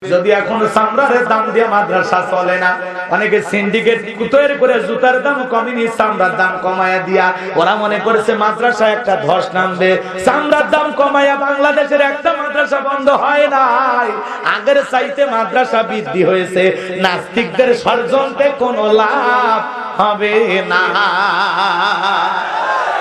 যদি এখন চামড়ার দাম দিয়ে মাদ্রাসা চলে না, অনেকে সিন্ডিকেট তৈরি করে জুতার দাম কমেনি, চামড়ার দাম কমায়া দিয়া ওরা মনে করেছে মাদ্রাসা একটা ধস নামবে। চামড়ার দাম কমায়া বাংলাদেশের একটা মাদ্রাসা বন্ধ হয় নাই, আগের চাইতে মাদ্রাসা বৃদ্ধি হয়েছে। নাস্তিকদের ষড়যন্ত্রে কোনো লাভ হবে না,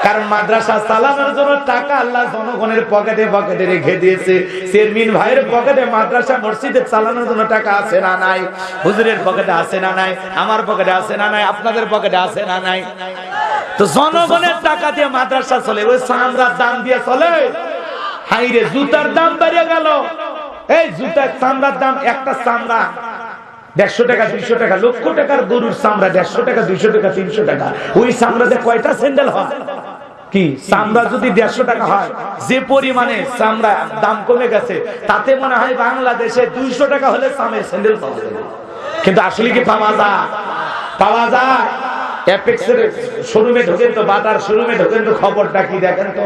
কারণ মাদ্রাসা চালানোর জন্য টাকা আল্লাহ জনগণের পকেটে পকেটে রেখে দিয়েছে। চেয়ারম্যান ভাইয়ের পকেটে মাদ্রাসা মসজিদে চালানোর জন্য টাকা আছে না নাই? হুজুরের পকেটে আছে না নাই? আমার পকেটে আছে না নাই? আপনাদের পকেটে আছে না নাই? তো জনগণের টাকা দিয়ে মাদ্রাসা চলে, ওই চামড়ার দাম দিয়ে চলে? হাইরে, জুতার দাম বেড়ে গেল। এই জুতার চামড়ার দাম, একটা চামড়া 150 টাকা 200 টাকা, লক্ষ টাকার গরুর চামড়া 150 টাকা 200 টাকা 300 টাকা। ওই চামড়াতে কয়টা স্যান্ডেল হয়? কি চামড়া যদি 150 টাকা হয়, যে পরিমাণে চামড়া দাম কমে গেছে, তাতে মনে হয় বাংলাদেশে 200 টাকা হলে চামের স্যান্ডেল পাওয়া যাবে। কিন্তু আসলে কি পাওয়া যায়? পাওয়া যায়? অ্যাপেক্সের শোরুমে ঢোকেন তো, বাটার শোরুমে ঢোকেন তো, খবরটা কি দেখেন তো,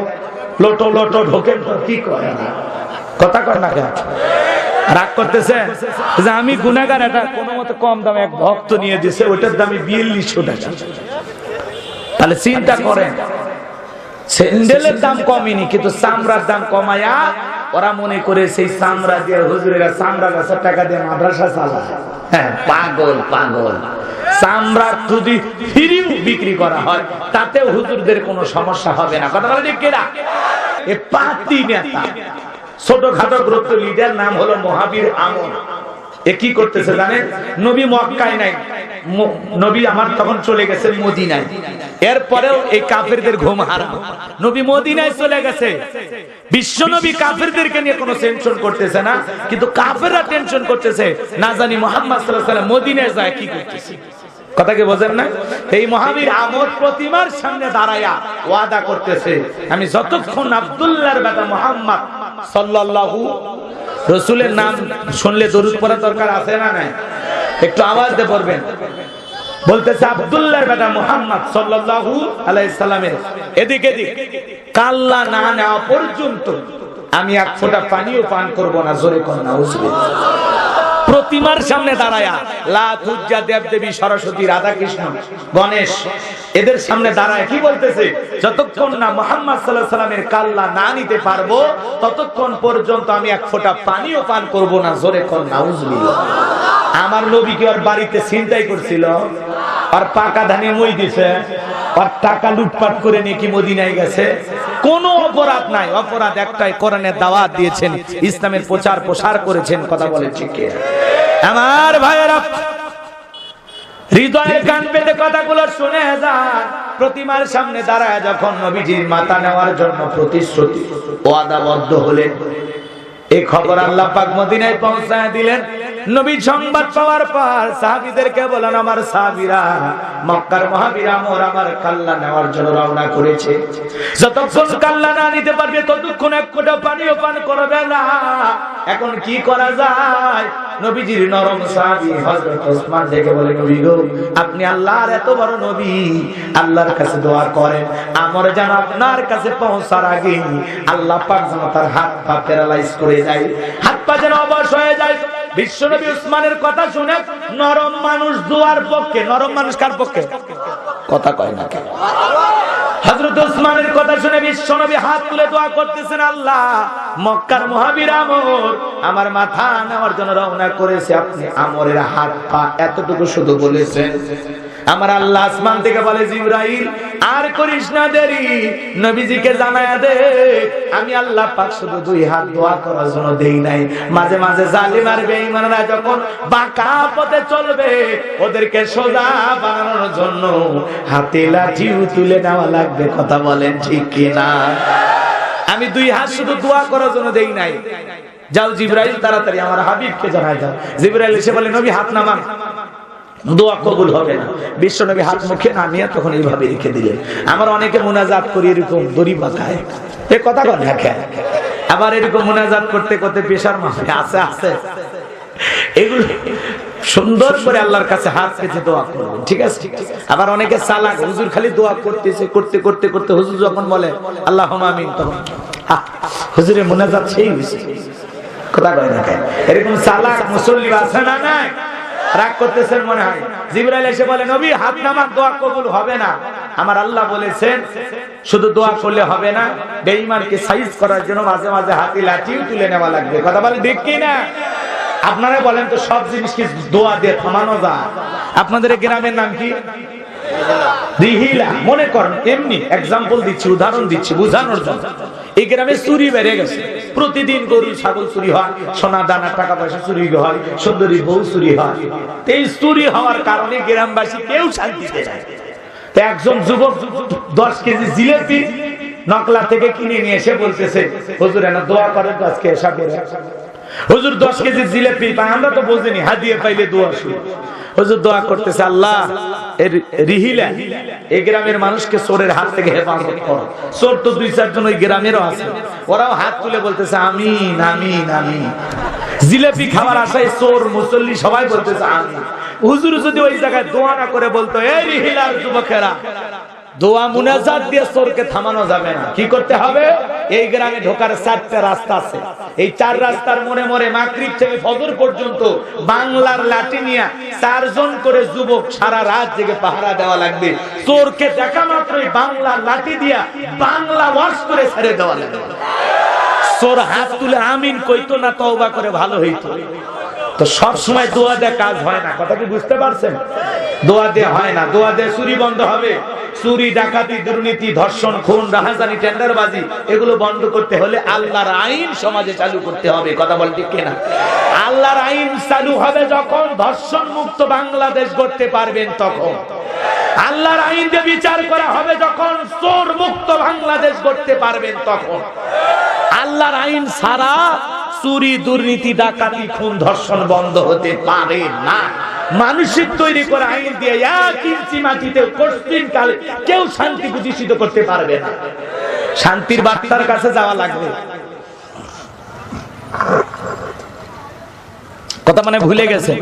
লোটো লোটো ঢোকেন তো, কি করে না কথা কর না কেন? রাগ করতেছে যে আমি গুনাহগার, এটা কোনো মতে কম দামে এক ভক্ত নিয়ে দিয়েছে, ওটার দামে 4200 টাকা। তাহলে চিন্তা করেন, স্যান্ডেলের দাম কমেনি, কিন্তু চামড়ার দাম কমায়া ওরা মনে করে সেই চামড়া দিয়ে হুজুরেরা চামড়া গাছের টাকা দিয়ে মাদ্রাসা চালায়। হ্যাঁ, পাগল পাগল। চামড়া যদি ফ্রিও বিক্রি করা হয়, তাতেও হুজুরদের কোনো সমস্যা হবে না। কথা বলে ঠিক কিনা? এ পাতি নেতা, ছোটখাটো গ্রুপ লিডার, নাম হলো মহাবীর আমর। এ কি করতেছে জানেন? নবী মক্কায় নাই, নবী আমার তখন চলে গেছে মদিনায়। এরপরেও এই কাফেরদের ঘুম হারাম। নবী মদিনায় চলে গেছে, বিশ্ব নবী কাফেরদেরকে নিয়ে কোনো টেনশন করতেছে না, কিন্তু কাফেররা টেনশন করতেছে, না জানি মুহাম্মদ সাল্লাল্লাহু আলাইহি ওয়াসাল্লাম মদিনায় যায় কি করতেছে। কথা কি বোঝেন না? এই মহাবীর আমর প্রতিমার সামনে দাঁড়ায়া ওয়াদা করতেছে, আমি যতক্ষণ আব্দুল্লাহর বেটা মুহাম্মদ সাল্লাল্লাহু, রাসূলের নাম শুনলে দরুদ পড়া দরকার আছে না নাই? একটু আওয়াজ দিয়ে পড়বেন। বলতেছে আব্দুল্লাহর বেটা মুহাম্মদ সাল্লাল্লাহু আলাইহি সাল্লামের এদিকে কাল্লা না নেওয়া পর্যন্ত আমি এক ফোঁটা পানিও পান করব না। জোরে কোন নাউজুবিল্লাহ। প্রতিমার সামনে দাঁড়ায়া লাতুজ্জা দেবদেবী, সরস্বতী, রাধা কৃষ্ণ, গণেশ, এদের সামনে দাঁড়ায় কি বলতেছে? যতক্ষণ না মুহাম্মদ সাল্লাল্লাহু আলাইহি সাল্লামের কাল্লা না নিতে পারবো, ততক্ষণ পর্যন্ত আমি এক ফোঁটা পানিও পান করব না। জোরে কোন নাউজুবিল্লাহ। আমার নবী কি ওর বাড়িতে ছিনতাই করছিল? আর পাকা ধানে মই দিছে? আর টাকা লুটপাট করে নিয়ে কি মদিনায় গেছে? কোনো অপরাধ নাই। অপরাধ একটাই, কোরআনের দাওয়াত দিয়েছেন, ইসলামের প্রচার প্রসার করেছেন। কথা বলে ঠিক কি? আমার ভাইয়েরা, হৃদয়ে কান পেতে কথাগুলো শুনে যান। প্রতিমার সামনে দাঁড়ায় যখন নবীজির মাথা নেওয়ার জন্য প্রতিশ্রুতি ওয়াদাবদ্ধ হলেন, এই খবর আল্লাহ পাক মদিনায় পৌঁছায় দিলেন। নবী সংবাদ পাওয়ার পর সাহাবীদেরকে বলেন, আমার সাহাবীরা, মক্কার মহাবীর আমর আমার কাল্লা নেওয়ার জন্য রওনা করেছে। যতক্ষণ কাল্লা না নিতে পারবে, ততক্ষণ এক ফোঁটা পানিও পান করবে না। এখন কি করা যায়? নবীজির নরম সাহাবী হযরত ওসমান ডেকে বলে, নবী গো, আপনি আল্লাহর এত বড় নবী, আল্লাহর কাছে দোয়া করেন, আমর যেন আপনার কাছে পৌঁছার আগে আল্লাহ পাক যেন তার হাত পা প্যারালাইজ করে যায়, হাত পা যেন অবশ হয়ে যায়। বিশ্বনবী উসমানের কথা শুনে নরম মানুষ দোয়ার পক্ষে। নরম মানুষ কার পক্ষে? কথা কয় না কেন? হযরত উসমানের কথা শুনে বিশ্বনবী হাত তুলে দোয়া করতেছেন, আল্লাহ, মক্কার মহাবীর আমর আমার মাথা নেওয়ার জন্য রওনা করেছে, আপনি আমরের হাত পা এতটুকু শুধু বলেছেন। আমার আল্লাহ আসমান থেকে বলে, জিবরাইল, আর করিস না দেরি, নবীজিকে জানায়া দে আমি আল্লাহ পাক শুধু দুই হাত দোয়া করার জন্য দেই নাই। মাঝে মাঝে জালিম আর বেঈমানরা যখন বাঁকা পথে চলবে, ওদেরকে সোজা বানানোর জন্য হাতে লাঠিও তুলে নেওয়া লাগবে। কথা বলেন ঠিক কিনা? আমি দুই হাত শুধু দোয়া করার জন্য দেই নাই। যাও জিবরাইল, তাড়াতাড়ি আমার হাবিবকে জানায় দাও। জিবরাইল এসে বলে, নবী হাত নামান, দোয়া কবুল হবে না। বিশ্বনবী হাত মুখে নামিয়ে তখন এইভাবে রেখে দিলেন। আমার অনেকে মুনাজাত করি এরকম দড়ি পাকায়, এ কথা কন দেখেন। আবার এরকম মুনাজাত করতে করতে পেশার মাফে আছে আছে, এগুলো সুন্দর করে আল্লাহর কাছে হাত পেতে দোয়া করবেন, ঠিক আছে? আবার অনেকে চালাক, হুজুর খালি দোয়া করতেছে, করতে করতে করতে হুজুর যখন বলে আল্লাহুম্মা আমিন, তখন হুজুরের মুনাজাত সেই হয়েছে। কথা কয় না কেন? এরকম চালাক মুসল্লি আছে না নাই? রাগ করতেছেন মনে হয়। জিবরাইল এসে বলে, নবী হাত নামান, দোয়া কবুল হবে না। আমার আল্লাহ বলেছেন শুধু দোয়া করলে হবে না, বেঈমানকে সাইজ করার জন্য মাঝে মাঝে হাতি লাঠিও তুলে নেওয়া লাগবে। কথা বলে ঠিক কি না? আপনারা বলেন তো সব জিনিস কি দোয়া দিয়ে থামানো যায়? আপনাদের গ্রামের নাম কি? রিহিলা। মনে করেন এমনি এক্সাম্পল দিচ্ছি, উদাহরণ দিচ্ছি বুঝানোর জন্য। এই গ্রামে চুরি বেড়ে গেছে, প্রতিদিন গরু ছাগল চুরি হয়, সোনা দানা টাকা পয়সা চুরি হয়, সুন্দরী বউ চুরি হয়। এই চুরি হওয়ার কারণে গ্রামবাসী কেউ শান্তিতে যায়। একজন যুবক 10 কেজি জিলেপি নকলা থেকে কিনে নিয়ে এসে বলতেছে, হুজুর এনা দোয়া করেন তো আজকে এসা করে। হুজুর 10 কেজি জিলেপি পাই, আমরা তো বুঝিনি হাদিয়া পাইলে দোয়া শুরু। হুজুর দোয়া করতেছে, আল্লাহ এর রিহিলা এই গ্রামের মানুষকে চোরের হাত থেকে হেফাজত করো। চোর তো 2-4 জন ওই গ্রামেরও আছে, ওরাও হাত তুলে বলতেছে আমিন আমিন আমিন। জিলেপি খাবার আশায় চোর মুসল্লি সবাই বলতেছে আমিন। হুজুর যদি ওই জায়গায় দোয়া না করে বলতো, এই রিহিলার যুবকেরা, দোয়া মুনাজাত দিয়ে চোরকে থামানো যাবে না। কি করতে হবে? এই গ্রামে ঢোকার 4টা রাস্তা আছে, এই 4 রাস্তার মোড়ে মোড়ে মাগরিব থেকে ফজর পর্যন্ত বাংলার লাঠি নিয়ে 4 জন করে যুবক সারা রাত জেগে পাহারা দেওয়া লাগবে। চোরকে দেখা মাত্রই বাংলার লাঠি দিয়া বাংলা ওয়াজ করে ছেড়ে দেওয়া লাগবে। চোর হাত তুলে আমিন কইতো না, তওবা করে ভালো হইতো। তো সব সময় দোয়া দিয়ে কাজ হয় না, কথা কি বুঝতে পারছেন? দোয়া দিয়ে হয় না। দোয়া দিয়ে চুরি বন্ধ হবে। চুরি, ডাকাতি, দুর্নীতি, ধর্ষণ, খুন, রাহাজানি, টেন্ডারবাজি এগুলো বন্ধ করতে হলে আল্লাহর আইন সমাজে চালু করতে হবে। কথা বল ঠিক কিনা? আল্লাহর আইন চালু হবে যখন ধর্ষণ মুক্ত বাংলাদেশ গড়তে পারবেন তখন। আল্লাহর আইন দিয়ে বিচার করা হবে যখন চোর মুক্ত বাংলাদেশ গড়তে পারবেন তখন। আল্লাহর আইন ছাড়া চুরি, দুর্নীতি, ডাকাতি, খুন, ধর্ষণ বন্ধ হতে পারে না। মানুষের তৈরি করা আইন দিয়ে 1 ইঞ্চি মাটিতে কঠিন কালে কেউ শান্তি প্রতিষ্ঠিত করতে পারবে না। শান্তির বার্তার কাছে যাওয়া লাগবে। কথা মানে ভুলে গেছে।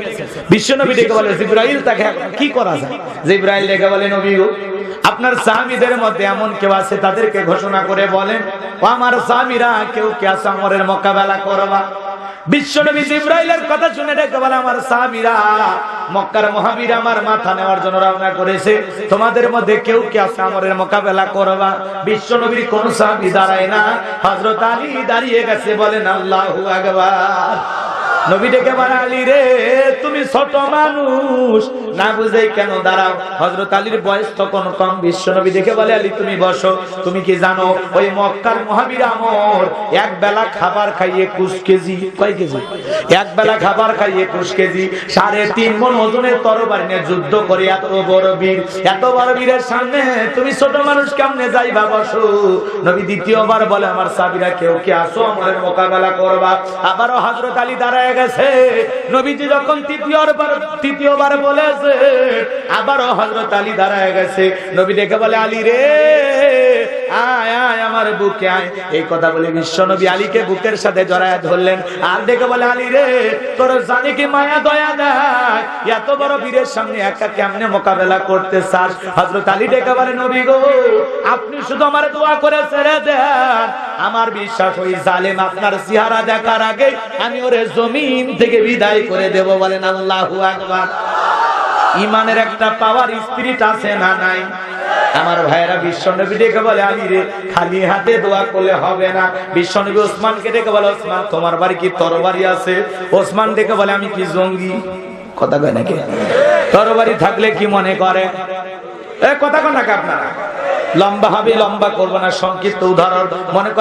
বিশ্বনবী ডেকে বলে জিবরাইল, তাকে কি করা যায়? জিবরাইল ডেকে বলে, নবী গো, আপনার সাহাবীদের মধ্যে এমন কেউ আছে, তাদেরকে ঘোষণা করে বলেন, ও আমার সাহাবীরা, কেউ কে আছে আমরের মোকাবেলা করবা? বিশ্বনবী জিবরাইলের কথা শুনে ডেকে বলে, আমার সাহাবীরা, মক্কার মুহাজির আমার মাথা নেওয়ার জন্য রওনা করেছে, তোমাদের মধ্যে কেউ কে আছে আমরের মোকাবেলা করবা? বিশ্বনবীর কোন সাহাবী দাঁড়ায় না, হযরত আলী দাঁড়িয়ে গেছে, বলেন আল্লাহু আকবার। নবী ডেকে বলে, আলী রে, তুমি ছোট মানুষ, না বুঝেই কেন দাঁড়াও? হযরত আলীর বয়স তখন কম। বিশ্বনবী ডেকে বলে, আলী তুমি বসো। তুমি কি জানো ওই মক্কার মুহাজির আমর এক বেলা খাবার খাইয়ে 21 কেজি, কয় কেজি? এক বেলা খাবার খাইয়ে 21 কেজি 3.5 মণ ওজনের তরবারি নিয়ে যুদ্ধ করে এত বড় বীর, এত বড় বীরের সামনে তুমি ছোট মানুষ কেমনে যাইবা? বসো। নবী দ্বিতীয়বার বলে, আমার সাহাবীরা, কেউ কি আসো আমাদের মোকাবেলা করবা? আবারও হযরত আলী দাঁড়ায় গেছে। নবীজি যখন তৃতীয়বার বলেছে, আবারও হযরত আলী দাঁড়ায় গেছে। নবী ডেকে বলে, আলী রে, আয় আয় আমার বুকে আয়। এই কথা বলে বিশ্বনবী আলীকে বুকের সাথে জড়ায় ধরলেন আর ডেকে বলে, আলী রে, তোর জানি কি মায়া দয়া দেয়? এত বড় বীরের সামনে একা কেমনে মোকাবেলা করতে চাস? হযরত আলী ডেকে বলে, নবী গো, আপনি শুধু আমার দোয়া করে ছেড়ে দেন। আমার বিশ্বাস ওই জালেম আপনার চেহারা দেখার আগে আমি ওরে জমিন থেকে বিদায় করে দেব। বলেন আল্লাহু আকবার। ইমানের একটা পাওয়ার স্পিরিট আছে না নাই? আমার ভাইয়েরা, বিশ্বনবী ডেকে বলে, আলী রে, খালি হাতে দোয়া করলে হবে না। বিশ্বনবী ওসমানকে ডেকে বলে, ওসমান, তোমার বাড়ি কি তরবারি আছে? ওসমান ডেকে বলে, আমি কি জঙ্গি? কথা কয় নাকি? তরবারি থাকলে কি মনে করে? কথা কয় নাকি আপনারা? লম্বা হবে, লম্বা করবো না, সংক্ষিপ্ত উদাহরণ মনে করে।